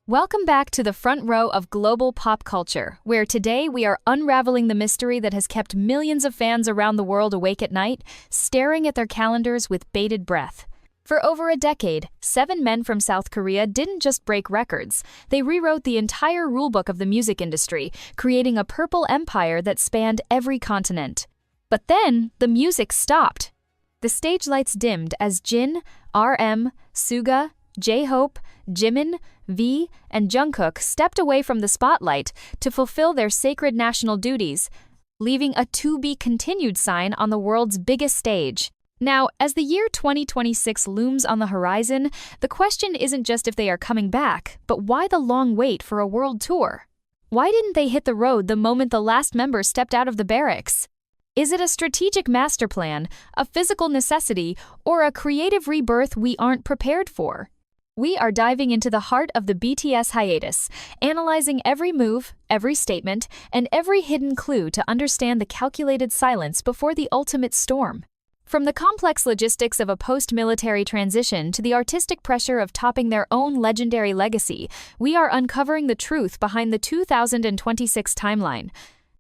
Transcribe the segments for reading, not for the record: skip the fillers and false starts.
Welcome back to the front row of global pop culture, where today we are unraveling the mystery that has kept millions of fans around the world awake at night, staring at their calendars with bated breath. For over a decade, 7 men from South Korea didn't just break records, they rewrote the entire rulebook of the music industry, creating a purple empire that spanned every continent. But then, the music stopped. The stage lights dimmed as Jin, RM, Suga, J-Hope, Jimin, V, and Jungkook stepped away from the spotlight to fulfill their sacred national duties, leaving a to-be-continued sign on the world's biggest stage. Now, as the year 2026 looms on the horizon, the question isn't just if they are coming back, but why the long wait for a world tour? Why didn't they hit the road the moment the last member stepped out of the barracks? Is it a strategic master plan, a physical necessity, or a creative rebirth we aren't prepared for? We are diving into the heart of the BTS hiatus, analyzing every move, every statement, and every hidden clue to understand the calculated silence before the ultimate storm. From the complex logistics of a post-military transition to the artistic pressure of topping their own legendary legacy, we are uncovering the truth behind the 2026 timeline.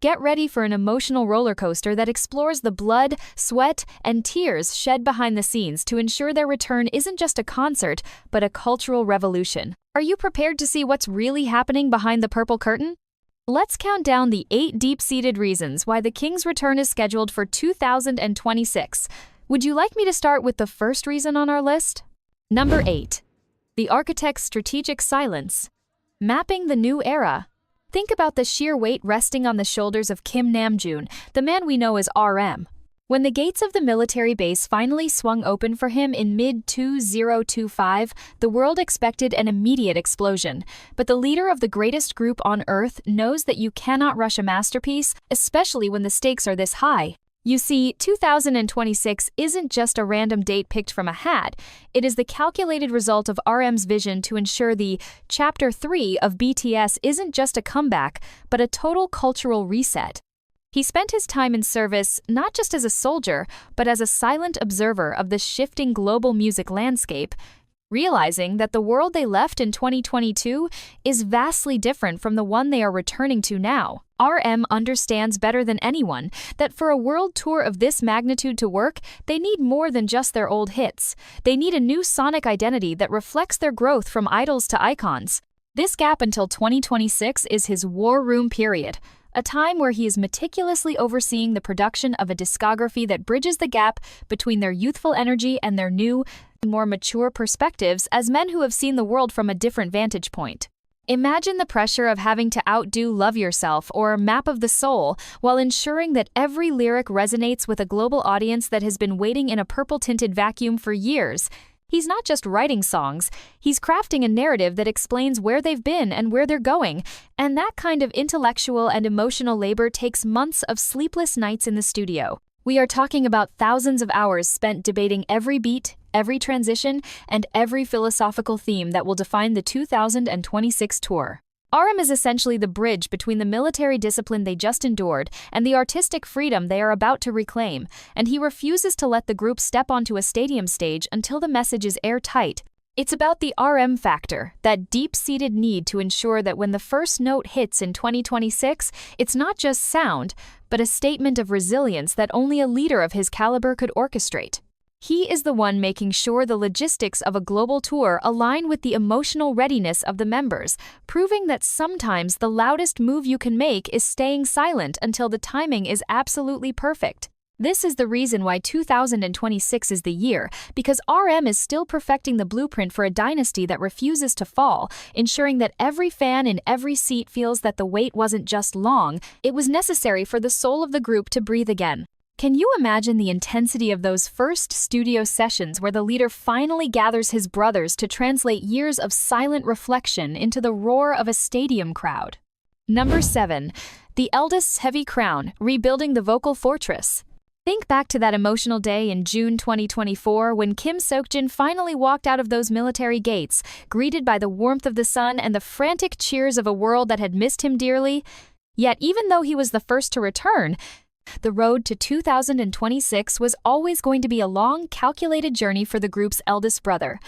Get ready for an emotional roller coaster that explores the blood, sweat, and tears shed behind the scenes to ensure their return isn't just a concert, but a cultural revolution. Are you prepared to see what's really happening behind the purple curtain? Let's count down the 8 deep-seated reasons why the King's return is scheduled for 2026. Would you like me to start with the first reason on our list? Number 8. The architect's strategic silence. Mapping the new era. Think about the sheer weight resting on the shoulders of Kim Namjoon, the man we know as RM. When the gates of the military base finally swung open for him in mid-2025, the world expected an immediate explosion. But the leader of the greatest group on Earth knows that you cannot rush a masterpiece, especially when the stakes are this high. You see, 2026 isn't just a random date picked from a hat. It is the calculated result of RM's vision to ensure the Chapter 3 of BTS isn't just a comeback, but a total cultural reset. He spent his time in service not just as a soldier, but as a silent observer of the shifting global music landscape, realizing that the world they left in 2022 is vastly different from the one they are returning to now. RM understands better than anyone that for a world tour of this magnitude to work, they need more than just their old hits. They need a new sonic identity that reflects their growth from idols to icons. This gap until 2026 is his war room period, a time where he is meticulously overseeing the production of a discography that bridges the gap between their youthful energy and their new, more mature perspectives as men who have seen the world from a different vantage point. Imagine the pressure of having to outdo Love Yourself or Map of the Soul while ensuring that every lyric resonates with a global audience that has been waiting in a purple-tinted vacuum for years. He's not just writing songs, he's crafting a narrative that explains where they've been and where they're going, and that kind of intellectual and emotional labor takes months of sleepless nights in the studio. We are talking about thousands of hours spent debating every beat, every transition, and every philosophical theme that will define the 2026 tour. RM is essentially the bridge between the military discipline they just endured and the artistic freedom they are about to reclaim, and he refuses to let the group step onto a stadium stage until the message is airtight. It's about the RM factor, that deep-seated need to ensure that when the first note hits in 2026, it's not just sound, but a statement of resilience that only a leader of his caliber could orchestrate. He is the one making sure the logistics of a global tour align with the emotional readiness of the members, proving that sometimes the loudest move you can make is staying silent until the timing is absolutely perfect. This is the reason why 2026 is the year, because RM is still perfecting the blueprint for a dynasty that refuses to fall, ensuring that every fan in every seat feels that the wait wasn't just long, it was necessary for the soul of the group to breathe again. Can you imagine the intensity of those first studio sessions where the leader finally gathers his brothers to translate years of silent reflection into the roar of a stadium crowd? Number 7. The eldest's heavy crown, rebuilding the vocal fortress. Think back to that emotional day in June 2024 when Kim Seokjin finally walked out of those military gates, greeted by the warmth of the sun and the frantic cheers of a world that had missed him dearly. Yet even though he was the first to return, the road to 2026 was always going to be a long, calculated journey for the group's eldest brother.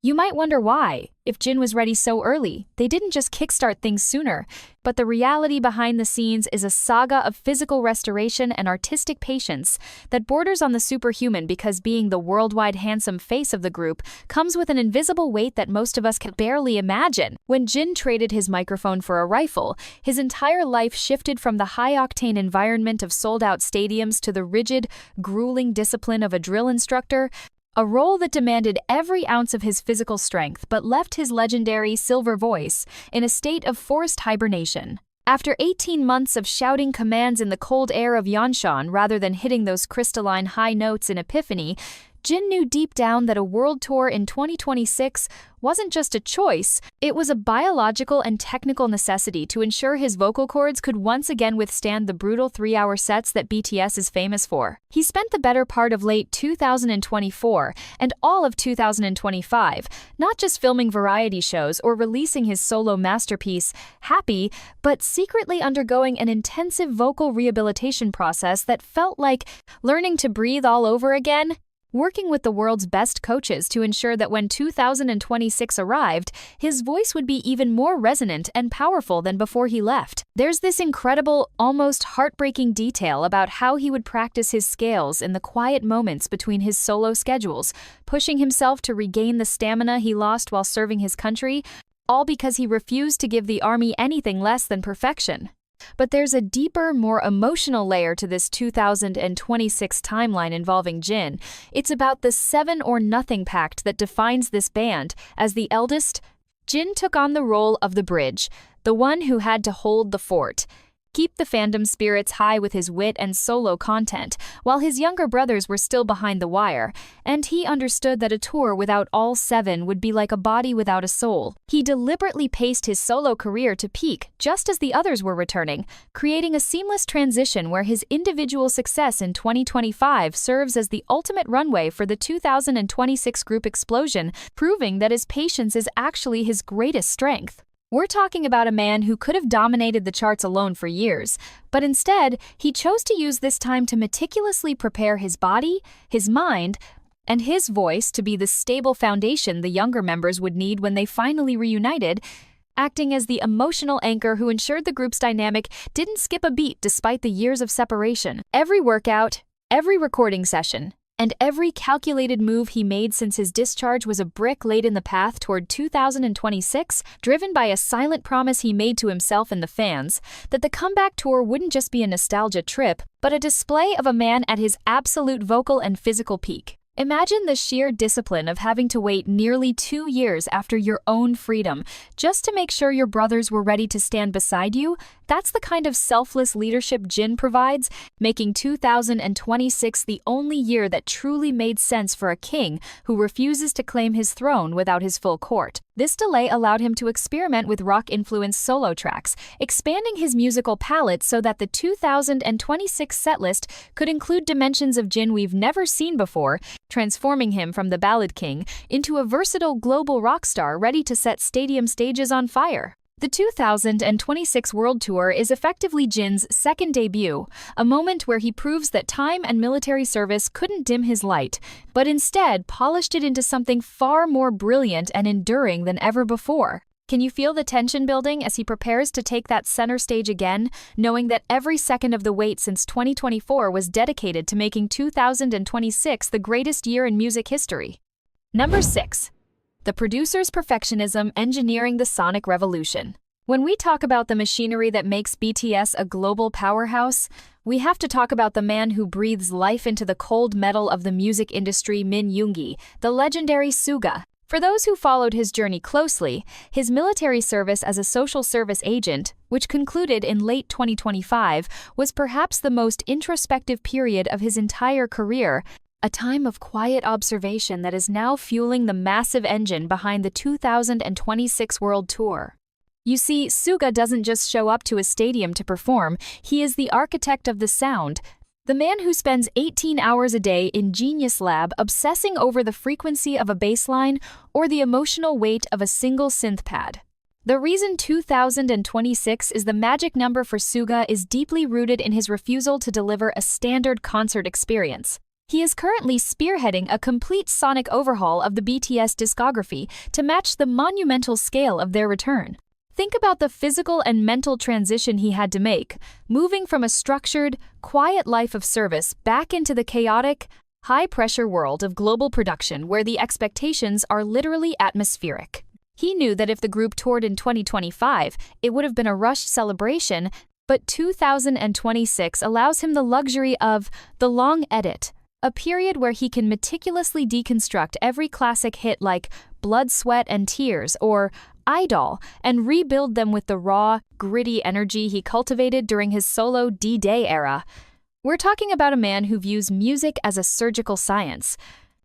You might wonder why. If Jin was ready so early, they didn't just kickstart things sooner. But the reality behind the scenes is a saga of physical restoration and artistic patience that borders on the superhuman, because being the worldwide handsome face of the group comes with an invisible weight that most of us can barely imagine. When Jin traded his microphone for a rifle, his entire life shifted from the high-octane environment of sold-out stadiums to the rigid, grueling discipline of a drill instructor, a role that demanded every ounce of his physical strength but left his legendary silver voice in a state of forced hibernation. After 18 months of shouting commands in the cold air of Yeonshan rather than hitting those crystalline high notes in Epiphany, Jin knew deep down that a world tour in 2026 wasn't just a choice, it was a biological and technical necessity to ensure his vocal cords could once again withstand the brutal 3-hour sets that BTS is famous for. He spent the better part of late 2024 and all of 2025 not just filming variety shows or releasing his solo masterpiece, Happy, but secretly undergoing an intensive vocal rehabilitation process that felt like learning to breathe all over again. Working with the world's best coaches to ensure that when 2026 arrived, his voice would be even more resonant and powerful than before he left. There's this incredible, almost heartbreaking detail about how he would practice his scales in the quiet moments between his solo schedules, pushing himself to regain the stamina he lost while serving his country, all because he refused to give the army anything less than perfection. But there's a deeper, more emotional layer to this 2026 timeline involving Jin. It's about the 7 or nothing pact that defines this band. As the eldest, Jin took on the role of the bridge, the one who had to hold the fort, keep the fandom spirits high with his wit and solo content, while his younger brothers were still behind the wire, and he understood that a tour without all 7 would be like a body without a soul. He deliberately paced his solo career to peak just as the others were returning, creating a seamless transition where his individual success in 2025 serves as the ultimate runway for the 2026 group explosion, proving that his patience is actually his greatest strength. We're talking about a man who could have dominated the charts alone for years, but instead, he chose to use this time to meticulously prepare his body, his mind, and his voice to be the stable foundation the younger members would need when they finally reunited, acting as the emotional anchor who ensured the group's dynamic didn't skip a beat despite the years of separation. Every workout, every recording session, and every calculated move he made since his discharge was a brick laid in the path toward 2026, driven by a silent promise he made to himself and the fans that the comeback tour wouldn't just be a nostalgia trip, but a display of a man at his absolute vocal and physical peak. Imagine the sheer discipline of having to wait nearly 2 years after your own freedom just to make sure your brothers were ready to stand beside you. That's the kind of selfless leadership Jin provides, making 2026 the only year that truly made sense for a king who refuses to claim his throne without his full court. This delay allowed him to experiment with rock-influenced solo tracks, expanding his musical palette so that the 2026 setlist could include dimensions of Jin we've never seen before, transforming him from the ballad king into a versatile global rock star ready to set stadium stages on fire. The 2026 World Tour is effectively Jin's second debut, a moment where he proves that time and military service couldn't dim his light, but instead polished it into something far more brilliant and enduring than ever before. Can you feel the tension building as he prepares to take that center stage again, knowing that every second of the wait since 2024 was dedicated to making 2026 the greatest year in music history? Number 6. The producer's perfectionism engineering the sonic revolution. When we talk about the machinery that makes BTS a global powerhouse, we have to talk about the man who breathes life into the cold metal of the music industry, Min Yoongi, the legendary Suga. For those who followed his journey closely, his military service as a social service agent, which concluded in late 2025, was perhaps the most introspective period of his entire career, a time of quiet observation that is now fueling the massive engine behind the 2026 World Tour. You see, Suga doesn't just show up to a stadium to perform, he is the architect of the sound, the man who spends 18 hours a day in Genius Lab obsessing over the frequency of a bass line or the emotional weight of a single synth pad. The reason 2026 is the magic number for Suga is deeply rooted in his refusal to deliver a standard concert experience. He is currently spearheading a complete sonic overhaul of the BTS discography to match the monumental scale of their return. Think about the physical and mental transition he had to make, moving from a structured, quiet life of service back into the chaotic, high-pressure world of global production where the expectations are literally atmospheric. He knew that if the group toured in 2025, it would have been a rushed celebration, but 2026 allows him the luxury of the long edit, a period where he can meticulously deconstruct every classic hit like Blood, Sweat, and Tears or Idol and rebuild them with the raw, gritty energy he cultivated during his solo D-Day era. We're talking about a man who views music as a surgical science.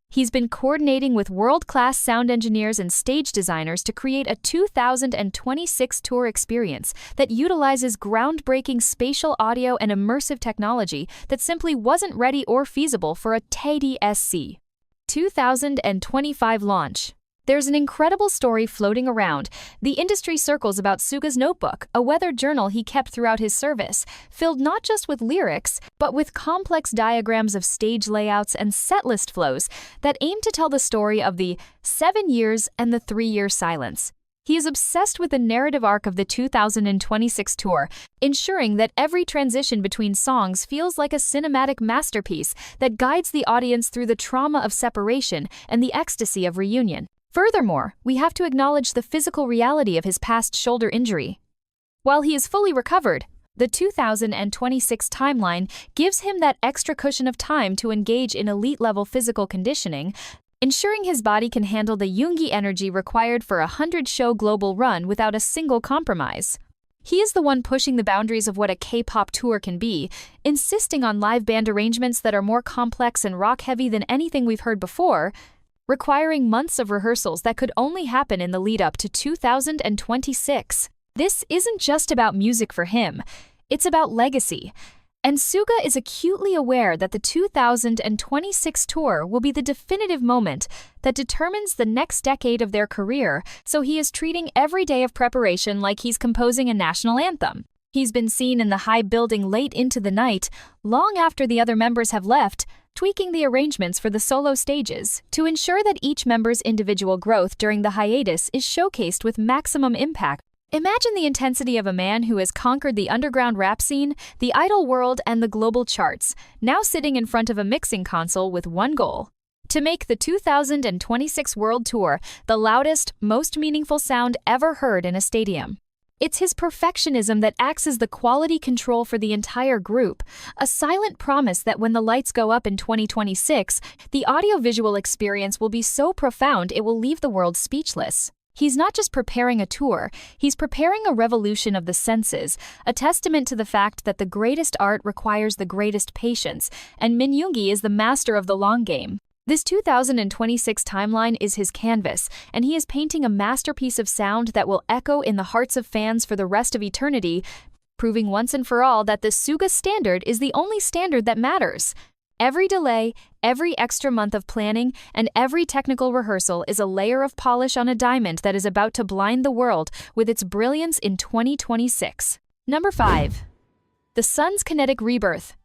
He's been coordinating with world-class sound engineers and stage designers to create a 2026 tour experience that utilizes groundbreaking spatial audio and immersive technology that simply wasn't ready or feasible for a TDSC. 2025 launch. There's an incredible story floating around the industry circles about Suga's notebook, a weathered journal he kept throughout his service, filled not just with lyrics, but with complex diagrams of stage layouts and setlist flows that aim to tell the story of the 7 years and the 3-year silence. He is obsessed with the narrative arc of the 2026 tour, ensuring that every transition between songs feels like a cinematic masterpiece that guides the audience through the trauma of separation and the ecstasy of reunion. Furthermore, we have to acknowledge the physical reality of his past shoulder injury. While he is fully recovered, the 2026 timeline gives him that extra cushion of time to engage in elite-level physical conditioning, ensuring his body can handle the Jungi energy required for a 100-show global run without a single compromise. He is the one pushing the boundaries of what a K-pop tour can be, insisting on live band arrangements that are more complex and rock-heavy than anything we've heard before, requiring months of rehearsals that could only happen in the lead-up to 2026. This isn't just about music for him, it's about legacy. And Suga is acutely aware that the 2026 tour will be the definitive moment that determines the next decade of their career, so he is treating every day of preparation like he's composing a national anthem. He's been seen in the high building late into the night, long after the other members have left, tweaking the arrangements for the solo stages to ensure that each member's individual growth during the hiatus is showcased with maximum impact. Imagine the intensity of a man who has conquered the underground rap scene, the idol world, and the global charts, now sitting in front of a mixing console with one goal: to make the 2026 World Tour the loudest, most meaningful sound ever heard in a stadium. It's his perfectionism that acts as the quality control for the entire group, a silent promise that when the lights go up in 2026, the audiovisual experience will be so profound it will leave the world speechless. He's not just preparing a tour, he's preparing a revolution of the senses, a testament to the fact that the greatest art requires the greatest patience, and Min Yoongi is the master of the long game. This 2026 timeline is his canvas, and he is painting a masterpiece of sound that will echo in the hearts of fans for the rest of eternity, proving once and for all that the Suga standard is the only standard that matters. Every delay, every extra month of planning, and every technical rehearsal is a layer of polish on a diamond that is about to blind the world with its brilliance in 2026. Number 5. The Sun's Kinetic Rebirth.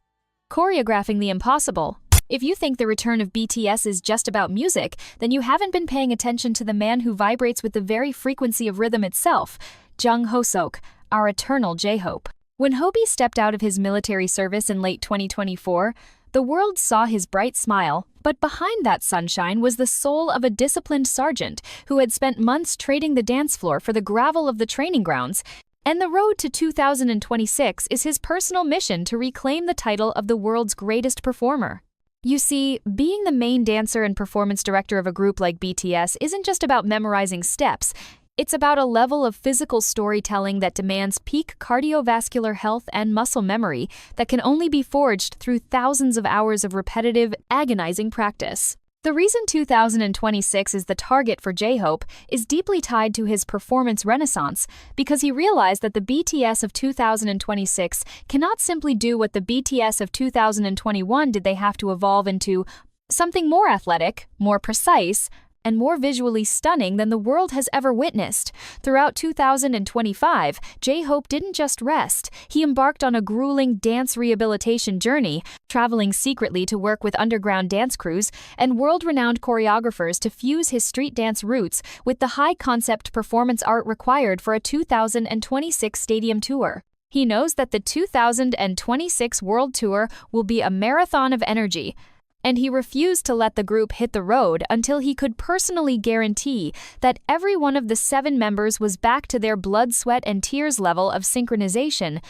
Choreographing the impossible. If you think the return of BTS is just about music, then you haven't been paying attention to the man who vibrates with the very frequency of rhythm itself, Jung Hoseok, our eternal J-Hope. When Hobie stepped out of his military service in late 2024, the world saw his bright smile, but behind that sunshine was the soul of a disciplined sergeant who had spent months trading the dance floor for the gravel of the training grounds, and the road to 2026 is his personal mission to reclaim the title of the world's greatest performer. You see, being the main dancer and performance director of a group like BTS isn't just about memorizing steps. It's about a level of physical storytelling that demands peak cardiovascular health and muscle memory that can only be forged through thousands of hours of repetitive, agonizing practice. The reason 2026 is the target for J-Hope is deeply tied to his performance renaissance, because he realized that the BTS of 2026 cannot simply do what the BTS of 2021 did. They have to evolve into something more athletic, more precise, and more visually stunning than the world has ever witnessed. Throughout 2025, J-Hope didn't just rest. He embarked on a grueling dance rehabilitation journey, traveling secretly to work with underground dance crews and world-renowned choreographers to fuse his street dance roots with the high-concept performance art required for a 2026 stadium tour. He knows that the 2026 World Tour will be a marathon of energy, and he refused to let the group hit the road until he could personally guarantee that every one of the 7 members was back to their blood, sweat, and tears level of synchronization,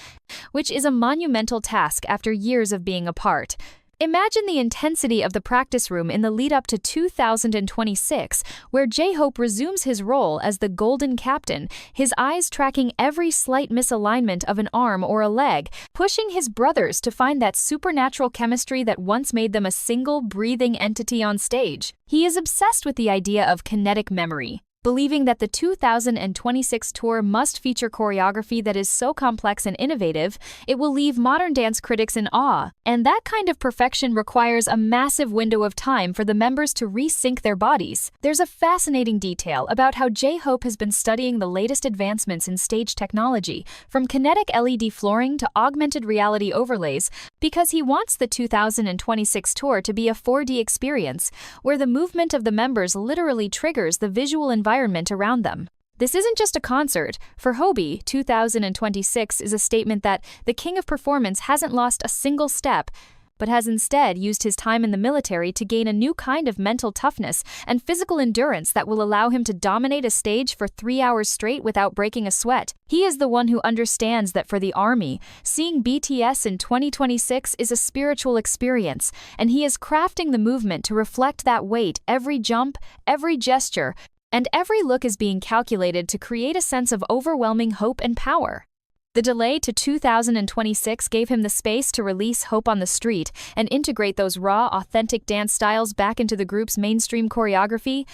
which is a monumental task after years of being apart. Imagine the intensity of the practice room in the lead-up to 2026, where J-Hope resumes his role as the Golden Captain, his eyes tracking every slight misalignment of an arm or a leg, pushing his brothers to find that supernatural chemistry that once made them a single, breathing entity on stage. He is obsessed with the idea of kinetic memory, believing that the 2026 tour must feature choreography that is so complex and innovative, it will leave modern dance critics in awe. And that kind of perfection requires a massive window of time for the members to resync their bodies. There's a fascinating detail about how J-Hope has been studying the latest advancements in stage technology, from kinetic LED flooring to augmented reality overlays, because he wants the 2026 tour to be a 4D experience, where the movement of the members literally triggers the visual environment around them. This isn't just a concert. For Hobie, 2026 is a statement that the king of performance hasn't lost a single step, but has instead used his time in the military to gain a new kind of mental toughness and physical endurance that will allow him to dominate a stage for 3 hours straight without breaking a sweat. He is the one who understands that for the army, seeing BTS in 2026 is a spiritual experience, and he is crafting the movement to reflect that weight. Every jump, every gesture, and every look is being calculated to create a sense of overwhelming hope and power. The delay to 2026 gave him the space to release Hope on the Street and integrate those raw, authentic dance styles back into the group's mainstream choreography,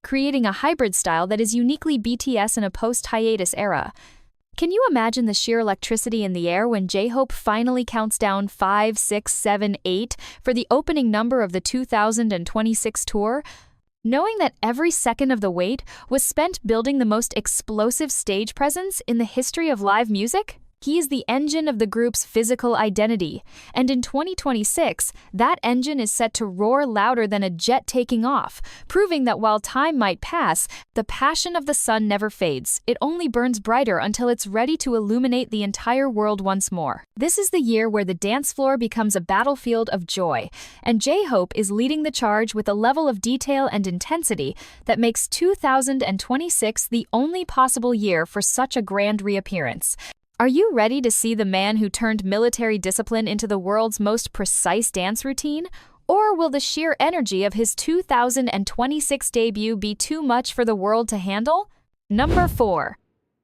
creating a hybrid style that is uniquely BTS in a post-hiatus era. Can you imagine the sheer electricity in the air when J-Hope finally counts down 5, 6, 7, 8 for the opening number of the 2026 tour? Knowing that every second of the wait was spent building the most explosive stage presence in the history of live music? He is the engine of the group's physical identity, and in 2026, that engine is set to roar louder than a jet taking off, proving that while time might pass, the passion of the sun never fades. It only burns brighter until it's ready to illuminate the entire world once more. This is the year where the dance floor becomes a battlefield of joy, and J-Hope is leading the charge with a level of detail and intensity that makes 2026 the only possible year for such a grand reappearance. Are you ready to see the man who turned military discipline into the world's most precise dance routine? Or will the sheer energy of his 2026 debut be too much for the world to handle? Number 4.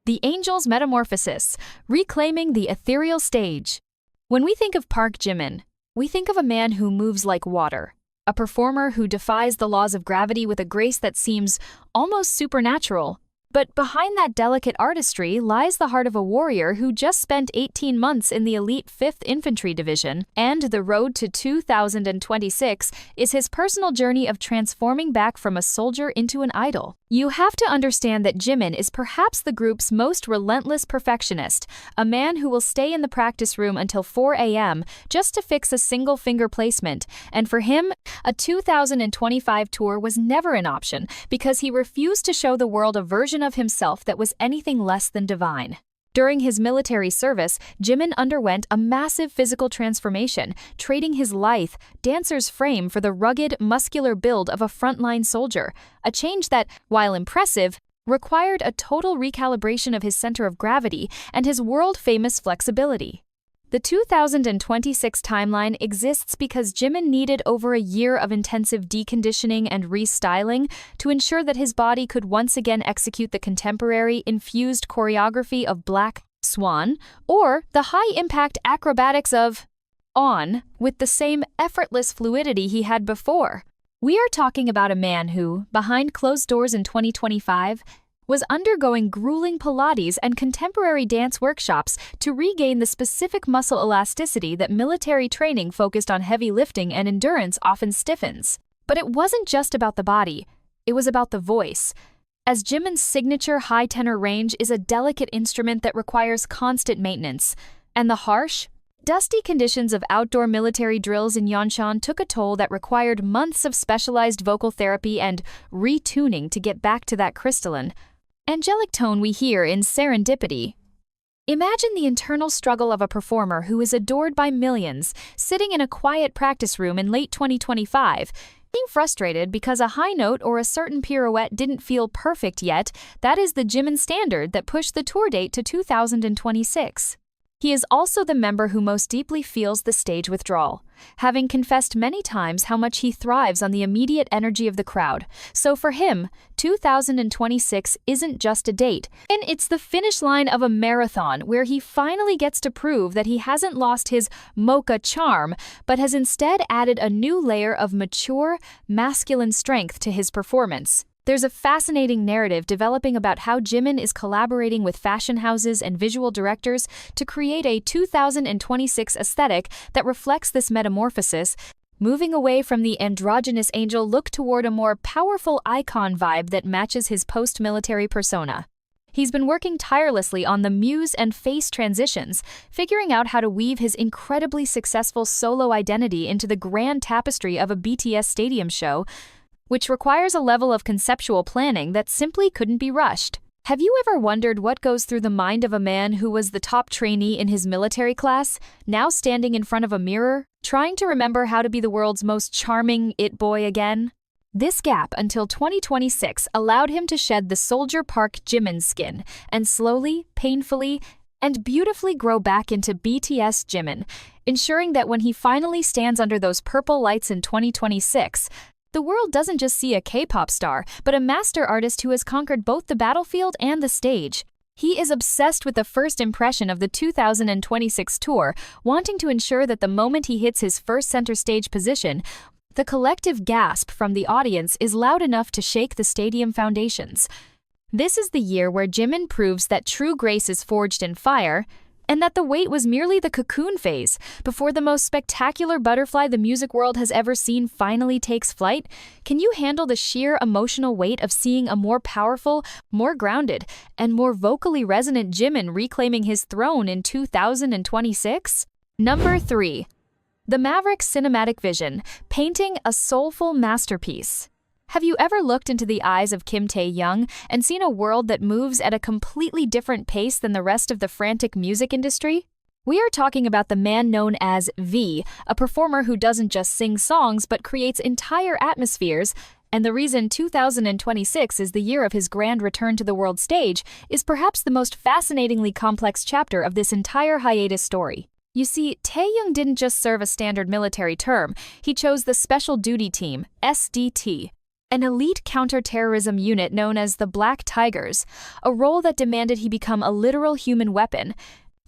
The Angel's Metamorphosis, Reclaiming the Ethereal Stage. When we think of Park Jimin, we think of a man who moves like water, a performer who defies the laws of gravity with a grace that seems almost supernatural. But behind that delicate artistry lies the heart of a warrior who just spent 18 months in the elite 5th Infantry Division, and the road to 2026 is his personal journey of transforming back from a soldier into an idol. You have to understand that Jimin is perhaps the group's most relentless perfectionist, a man who will stay in the practice room until 4 a.m. just to fix a single finger placement, and for him, a 2025 tour was never an option because he refused to show the world a version of himself that was anything less than divine. During his military service, Jimin underwent a massive physical transformation, trading his lithe, dancer's frame for the rugged, muscular build of a frontline soldier, a change that, while impressive, required a total recalibration of his center of gravity and his world-famous flexibility. The 2026 timeline exists because Jimin needed over a year of intensive deconditioning and restyling to ensure that his body could once again execute the contemporary, infused choreography of Black Swan, or the high-impact acrobatics of On, with the same effortless fluidity he had before. We are talking about a man who, behind closed doors in 2025, was undergoing grueling Pilates and contemporary dance workshops to regain the specific muscle elasticity that military training focused on heavy lifting and endurance often stiffens. But it wasn't just about the body. It was about the voice. As Jimin's signature high tenor range is a delicate instrument that requires constant maintenance. And the harsh, dusty conditions of outdoor military drills in Yeoncheon took a toll that required months of specialized vocal therapy and retuning to get back to that crystalline, angelic tone we hear in Serendipity. Imagine the internal struggle of a performer who is adored by millions, sitting in a quiet practice room in late 2025, being frustrated because a high note or a certain pirouette didn't feel perfect yet. That is the Jimin standard that pushed the tour date to 2026. He is also the member who most deeply feels the stage withdrawal, having confessed many times how much he thrives on the immediate energy of the crowd. So for him, 2026 isn't just a date, and it's the finish line of a marathon where he finally gets to prove that he hasn't lost his mocha charm, but has instead added a new layer of mature, masculine strength to his performance. There's a fascinating narrative developing about how Jimin is collaborating with fashion houses and visual directors to create a 2026 aesthetic that reflects this metamorphosis, moving away from the androgynous angel look toward a more powerful icon vibe that matches his post-military persona. He's been working tirelessly on the Muse and face transitions, figuring out how to weave his incredibly successful solo identity into the grand tapestry of a BTS stadium show, which requires a level of conceptual planning that simply couldn't be rushed. Have you ever wondered what goes through the mind of a man who was the top trainee in his military class, now standing in front of a mirror, trying to remember how to be the world's most charming it boy again? This gap until 2026 allowed him to shed the Soldier Park Jimin skin and slowly, painfully, and beautifully grow back into BTS Jimin, ensuring that when he finally stands under those purple lights in 2026, the world doesn't just see a K-pop star, but a master artist who has conquered both the battlefield and the stage. He is obsessed with the first impression of the 2026 tour, wanting to ensure that the moment he hits his first center stage position, the collective gasp from the audience is loud enough to shake the stadium foundations. This is the year where Jimin proves that true grace is forged in fire, and that the wait was merely the cocoon phase before the most spectacular butterfly the music world has ever seen finally takes flight. Can you handle the sheer emotional weight of seeing a more powerful, more grounded, and more vocally resonant Jimin reclaiming his throne in 2026? Number 3. The Maverick's cinematic vision, painting a soulful masterpiece. Have you ever looked into the eyes of Kim Taehyung and seen a world that moves at a completely different pace than the rest of the frantic music industry? We are talking about the man known as V, a performer who doesn't just sing songs but creates entire atmospheres, and the reason 2026 is the year of his grand return to the world stage is perhaps the most fascinatingly complex chapter of this entire hiatus story. You see, Taehyung didn't just serve a standard military term, he chose the Special Duty Team, SDT, an elite counter-terrorism unit known as the Black Tigers, a role that demanded he become a literal human weapon,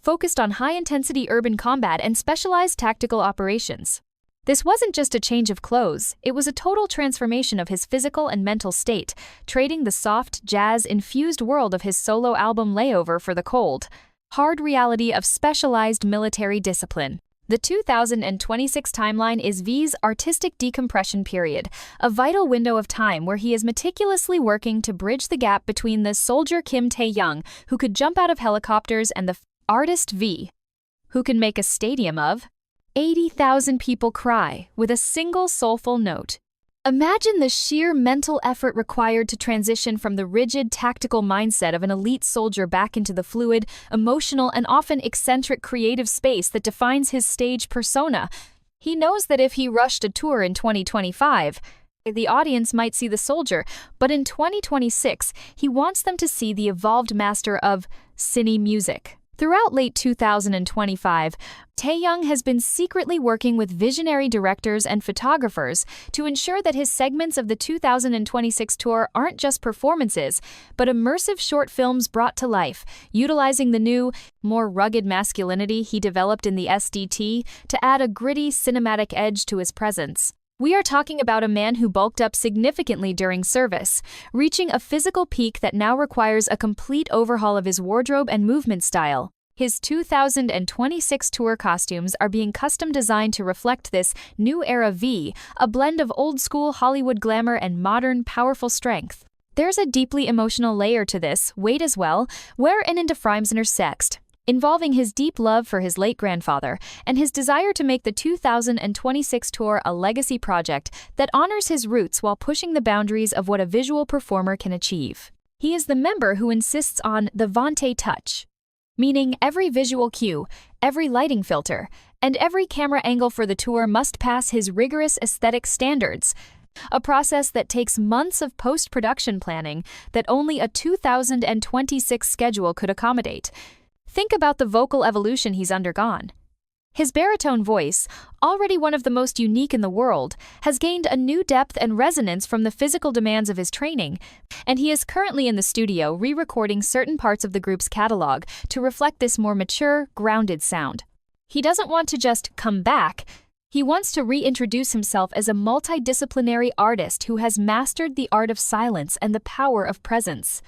focused on high-intensity urban combat and specialized tactical operations. This wasn't just a change of clothes, it was a total transformation of his physical and mental state, trading the soft, jazz-infused world of his solo album Layover for the cold, hard reality of specialized military discipline. The 2026 timeline is V's artistic decompression period, a vital window of time where he is meticulously working to bridge the gap between the soldier Kim Taehyung, who could jump out of helicopters, and the artist V, who can make a stadium of 80,000 people cry with a single soulful note. Imagine the sheer mental effort required to transition from the rigid, tactical mindset of an elite soldier back into the fluid, emotional, and often eccentric creative space that defines his stage persona. He knows that if he rushed a tour in 2025, the audience might see the soldier, but in 2026, he wants them to see the evolved master of cine music. Throughout late 2025, Taehyung has been secretly working with visionary directors and photographers to ensure that his segments of the 2026 tour aren't just performances, but immersive short films brought to life, utilizing the new, more rugged masculinity he developed in the SDT to add a gritty cinematic edge to his presence. We are talking about a man who bulked up significantly during service, reaching a physical peak that now requires a complete overhaul of his wardrobe and movement style. His 2026 tour costumes are being custom designed to reflect this new era V, a blend of old-school Hollywood glamour and modern, powerful strength. There's a deeply emotional layer to this, weight as well, wherein into frames intersect, involving his deep love for his late grandfather and his desire to make the 2026 tour a legacy project that honors his roots while pushing the boundaries of what a visual performer can achieve. He is the member who insists on the Vante touch, meaning every visual cue, every lighting filter, and every camera angle for the tour must pass his rigorous aesthetic standards, a process that takes months of post-production planning that only a 2026 schedule could accommodate. Think about the vocal evolution he's undergone. His baritone voice, already one of the most unique in the world, has gained a new depth and resonance from the physical demands of his training, and he is currently in the studio re-recording certain parts of the group's catalog to reflect this more mature, grounded sound. He doesn't want to just come back. He wants to reintroduce himself as a multidisciplinary artist who has mastered the art of silence and the power of presence.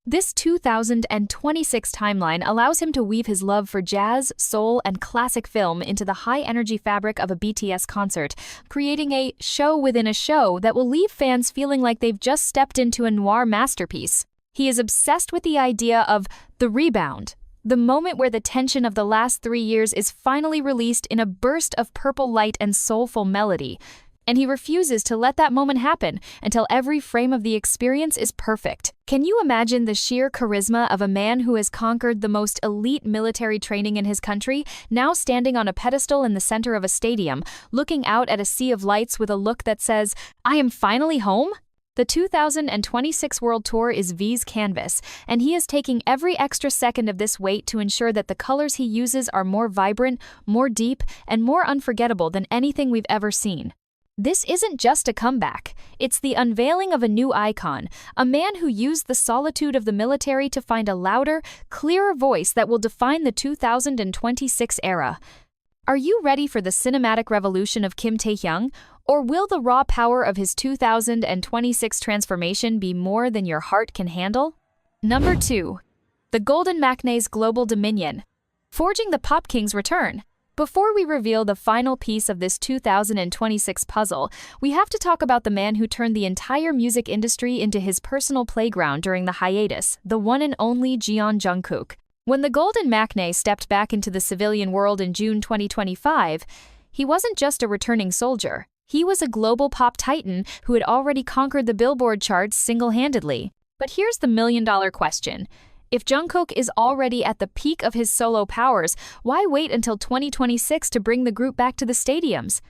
This 2026 timeline allows him to weave his love for jazz, soul, and classic film into the high-energy fabric of a BTS concert, creating a show within a show that will leave fans feeling like they've just stepped into a noir masterpiece. He is obsessed with the idea of the rebound, the moment where the tension of the last 3 years is finally released in a burst of purple light and soulful melody. And he refuses to let that moment happen until every frame of the experience is perfect. Can you imagine the sheer charisma of a man who has conquered the most elite military training in his country, now standing on a pedestal in the center of a stadium, looking out at a sea of lights with a look that says, "I am finally home"? The 2026 World Tour is V's canvas, and he is taking every extra second of this wait to ensure that the colors he uses are more vibrant, more deep, and more unforgettable than anything we've ever seen. This isn't just a comeback. It's the unveiling of a new icon, a man who used the solitude of the military to find a louder, clearer voice that will define the 2026 era. Are you ready for the cinematic revolution of Kim Taehyung, or will the raw power of his 2026 transformation be more than your heart can handle? Number 2. The Golden Maknae's Global Dominion. Forging the Pop King's return. Before we reveal the final piece of this 2026 puzzle, we have to talk about the man who turned the entire music industry into his personal playground during the hiatus, the one and only Jeon Jungkook. When the Golden Maknae stepped back into the civilian world in June 2025, he wasn't just a returning soldier. He was a global pop titan who had already conquered the Billboard charts single-handedly. But here's the million-dollar question. If Jungkook is already at the peak of his solo powers, why wait until 2026 to bring the group back to the stadiums?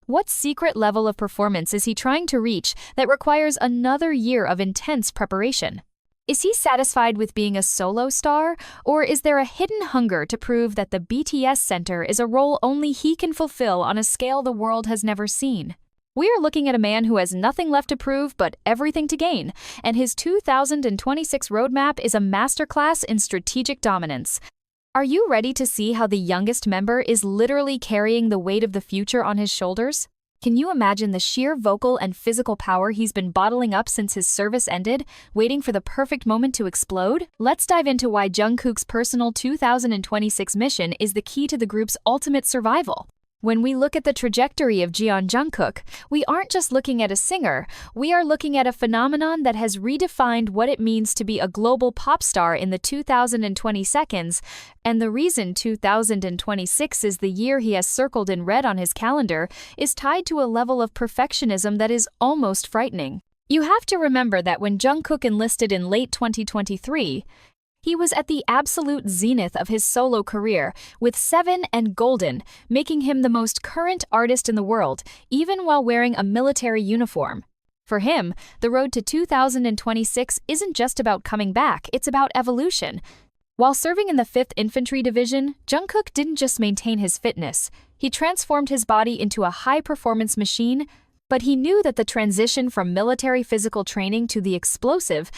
What secret level of performance is he trying to reach that requires another year of intense preparation? Is he satisfied with being a solo star, or is there a hidden hunger to prove that the BTS center is a role only he can fulfill on a scale the world has never seen? We are looking at a man who has nothing left to prove but everything to gain, and his 2026 roadmap is a masterclass in strategic dominance. Are you ready to see how the youngest member is literally carrying the weight of the future on his shoulders? Can you imagine the sheer vocal and physical power he's been bottling up since his service ended, waiting for the perfect moment to explode? Let's dive into why Jungkook's personal 2026 mission is the key to the group's ultimate survival. When we look at the trajectory of Jeon Jungkook, we aren't just looking at a singer, we are looking at a phenomenon that has redefined what it means to be a global pop star in the 2022s, and the reason 2026 is the year he has circled in red on his calendar is tied to a level of perfectionism that is almost frightening. You have to remember that when Jungkook enlisted in late 2023, he was at the absolute zenith of his solo career, with 7 and Golden, making him the most current artist in the world, even while wearing a military uniform. For him, the road to 2026 isn't just about coming back, it's about evolution. While serving in the 5th Infantry Division, Jungkook didn't just maintain his fitness, he transformed his body into a high-performance machine, but he knew that the transition from military physical training to the explosive,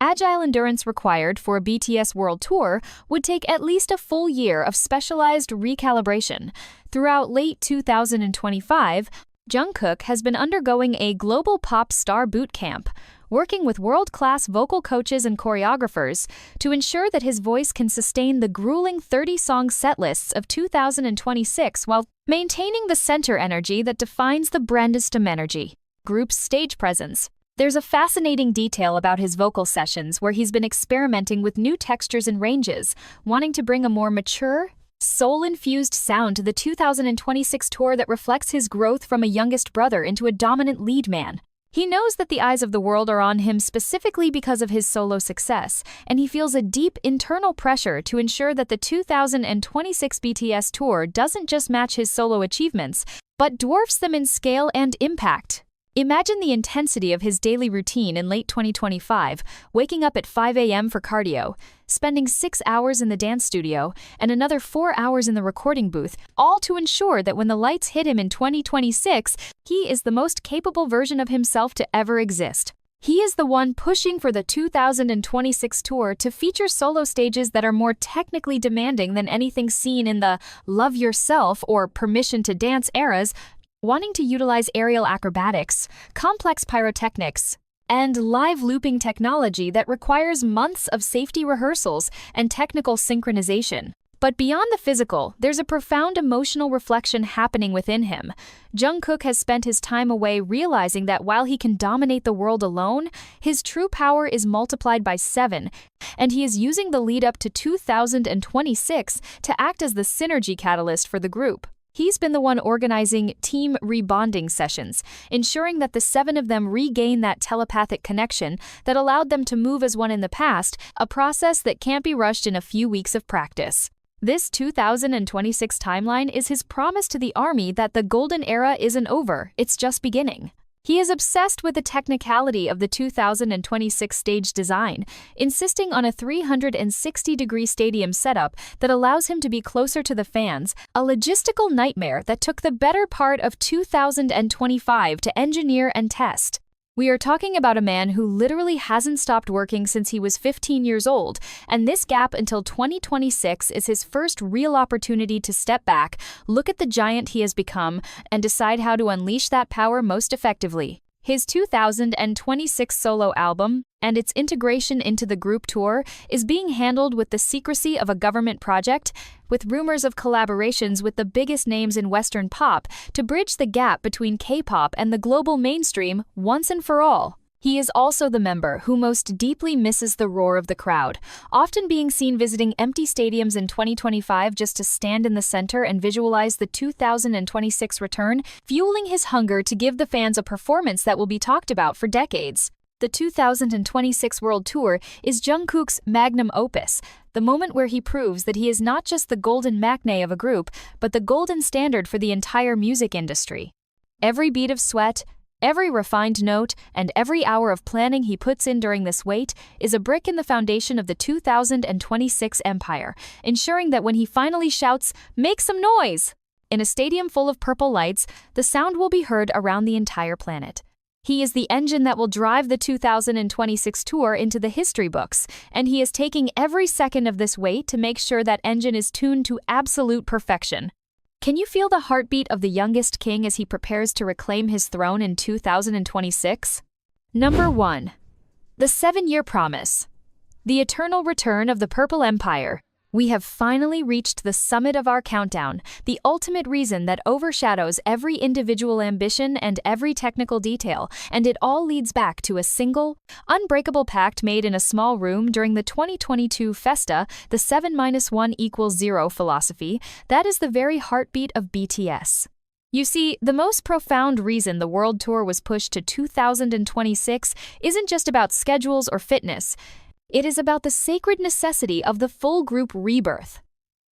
agile endurance required for a BTS world tour would take at least a full year of specialized recalibration. Throughout late 2025, Jungkook has been undergoing a global pop star boot camp, working with world-class vocal coaches and choreographers to ensure that his voice can sustain the grueling 30-song setlists of 2026 while maintaining the center energy that defines the Brandestem energy group's stage presence. There's a fascinating detail about his vocal sessions where he's been experimenting with new textures and ranges, wanting to bring a more mature, soul-infused sound to the 2026 tour that reflects his growth from a youngest brother into a dominant lead man. He knows that the eyes of the world are on him specifically because of his solo success, and he feels a deep internal pressure to ensure that the 2026 BTS tour doesn't just match his solo achievements, but dwarfs them in scale and impact. Imagine the intensity of his daily routine in late 2025, waking up at 5 a.m. for cardio, spending 6 hours in the dance studio, and another 4 hours in the recording booth, all to ensure that when the lights hit him in 2026, he is the most capable version of himself to ever exist. He is the one pushing for the 2026 tour to feature solo stages that are more technically demanding than anything seen in the Love Yourself or Permission to Dance eras, wanting to utilize aerial acrobatics, complex pyrotechnics, and live looping technology that requires months of safety rehearsals and technical synchronization. But beyond the physical, there's a profound emotional reflection happening within him. Jungkook has spent his time away realizing that while he can dominate the world alone, his true power is multiplied by 7, and he is using the lead up to 2026 to act as the synergy catalyst for the group. He's been the one organizing team rebonding sessions, ensuring that the 7 of them regain that telepathic connection that allowed them to move as one in the past, a process that can't be rushed in a few weeks of practice. This 2026 timeline is his promise to the army that the golden era isn't over, it's just beginning. He is obsessed with the technicality of the 2026 stage design, insisting on a 360-degree stadium setup that allows him to be closer to the fans, a logistical nightmare that took the better part of 2025 to engineer and test. We are talking about a man who literally hasn't stopped working since he was 15 years old, and this gap until 2026 is his first real opportunity to step back, look at the giant he has become, and decide how to unleash that power most effectively. His 2026 solo album, and its integration into the group tour, is being handled with the secrecy of a government project, with rumors of collaborations with the biggest names in Western pop to bridge the gap between K-pop and the global mainstream once and for all. He is also the member who most deeply misses the roar of the crowd, often being seen visiting empty stadiums in 2025 just to stand in the center and visualize the 2026 return, fueling his hunger to give the fans a performance that will be talked about for decades. The 2026 World Tour is Jungkook's magnum opus, the moment where he proves that he is not just the golden maknae of a group, but the golden standard for the entire music industry. Every bead of sweat, every refined note, and every hour of planning he puts in during this wait is a brick in the foundation of the 2026 empire, ensuring that when he finally shouts, "Make some noise!" in a stadium full of purple lights, the sound will be heard around the entire planet. He is the engine that will drive the 2026 tour into the history books, and he is taking every second of this wait to make sure that engine is tuned to absolute perfection. Can you feel the heartbeat of the youngest king as he prepares to reclaim his throne in 2026? Number 1. The 7-year promise. The eternal return of the Purple Empire. We have finally reached the summit of our countdown, the ultimate reason that overshadows every individual ambition and every technical detail, and it all leads back to a single, unbreakable pact made in a small room during the 2022 Festa, the 7-1 = 0 philosophy. That is the very heartbeat of BTS. You see, the most profound reason the world tour was pushed to 2026 isn't just about schedules or fitness. It is about the sacred necessity of the full group rebirth.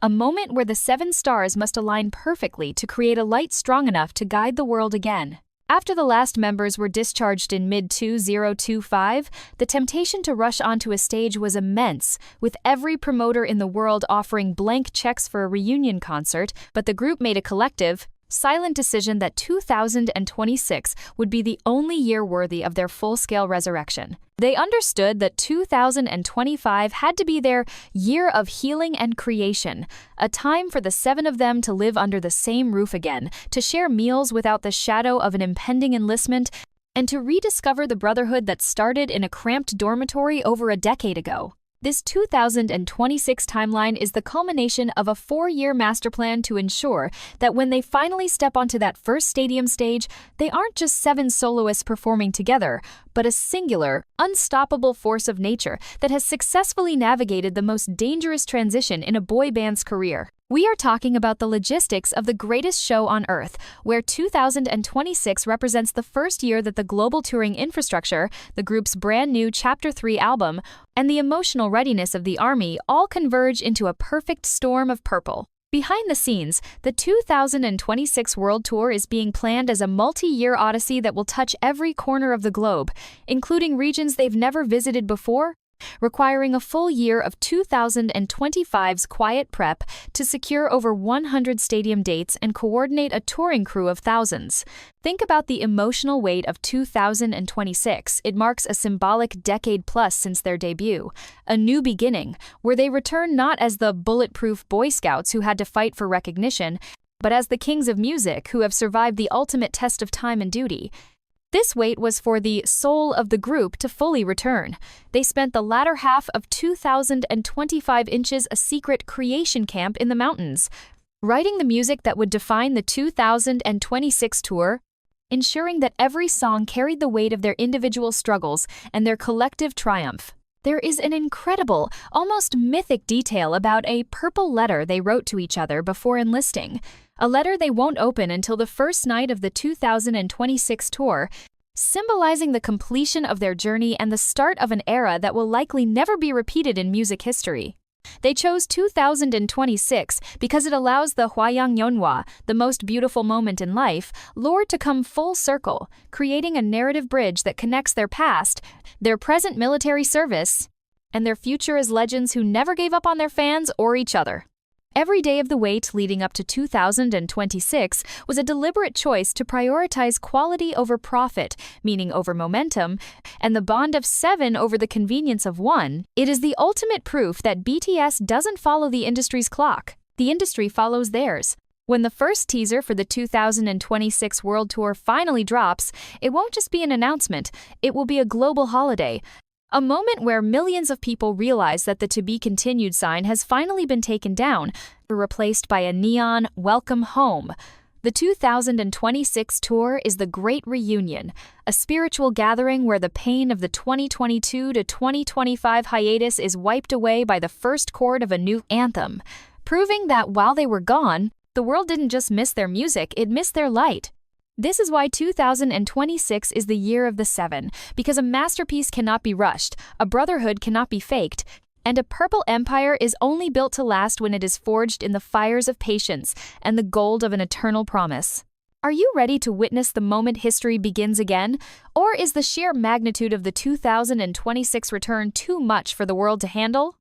A moment where the 7 stars must align perfectly to create a light strong enough to guide the world again. After the last members were discharged in mid-2025, the temptation to rush onto a stage was immense, with every promoter in the world offering blank checks for a reunion concert, but the group made a collective, silent decision that 2026 would be the only year worthy of their full-scale resurrection. They understood that 2025 had to be their year of healing and creation, a time for the seven of them to live under the same roof again, to share meals without the shadow of an impending enlistment, and to rediscover the brotherhood that started in a cramped dormitory over a decade ago. This 2026 timeline is the culmination of a 4-year master plan to ensure that when they finally step onto that first stadium stage, they aren't just 7 soloists performing together, but a singular, unstoppable force of nature that has successfully navigated the most dangerous transition in a boy band's career. We are talking about the logistics of the greatest show on Earth, where 2026 represents the first year that the global touring infrastructure, the group's brand new Chapter 3 album, and the emotional readiness of the army all converge into a perfect storm of purple. Behind the scenes, the 2026 World Tour is being planned as a multi-year odyssey that will touch every corner of the globe, including regions they've never visited before, requiring a full year of 2025's quiet prep to secure over 100 stadium dates and coordinate a touring crew of thousands. Think about the emotional weight of 2026. It marks a symbolic decade plus since their debut, a new beginning, where they return not as the bulletproof Boy Scouts who had to fight for recognition, but as the kings of music who have survived the ultimate test of time and duty. This wait was for the soul of the group to fully return. They spent the latter half of 2025 inches a secret creation camp in the mountains, writing the music that would define the 2026 tour, ensuring that every song carried the weight of their individual struggles and their collective triumph. There is an incredible, almost mythic detail about a purple letter they wrote to each other before enlisting, a letter they won't open until the first night of the 2026 tour, symbolizing the completion of their journey and the start of an era that will likely never be repeated in music history. They chose 2026 because it allows the Hwayang Yeonhwa, the most beautiful moment in life, lore to come full circle, creating a narrative bridge that connects their past, their present military service, and their future as legends who never gave up on their fans or each other. Every day of the wait leading up to 2026 was a deliberate choice to prioritize quality over profit, meaning over momentum, and the bond of 7 over the convenience of 1. It is the ultimate proof that BTS doesn't follow the industry's clock. The industry follows theirs. When the first teaser for the 2026 World Tour finally drops, it won't just be an announcement, it will be a global holiday. A moment where millions of people realize that the to be continued sign has finally been taken down, replaced by a neon welcome home. The 2026 tour is the Great Reunion, a spiritual gathering where the pain of the 2022 to 2025 hiatus is wiped away by the first chord of a new anthem, proving that while they were gone, the world didn't just miss their music, it missed their light. This is why 2026 is the year of the 7, because a masterpiece cannot be rushed, a brotherhood cannot be faked, and a purple empire is only built to last when it is forged in the fires of patience and the gold of an eternal promise. Are you ready to witness the moment history begins again? Or is the sheer magnitude of the 2026 return too much for the world to handle?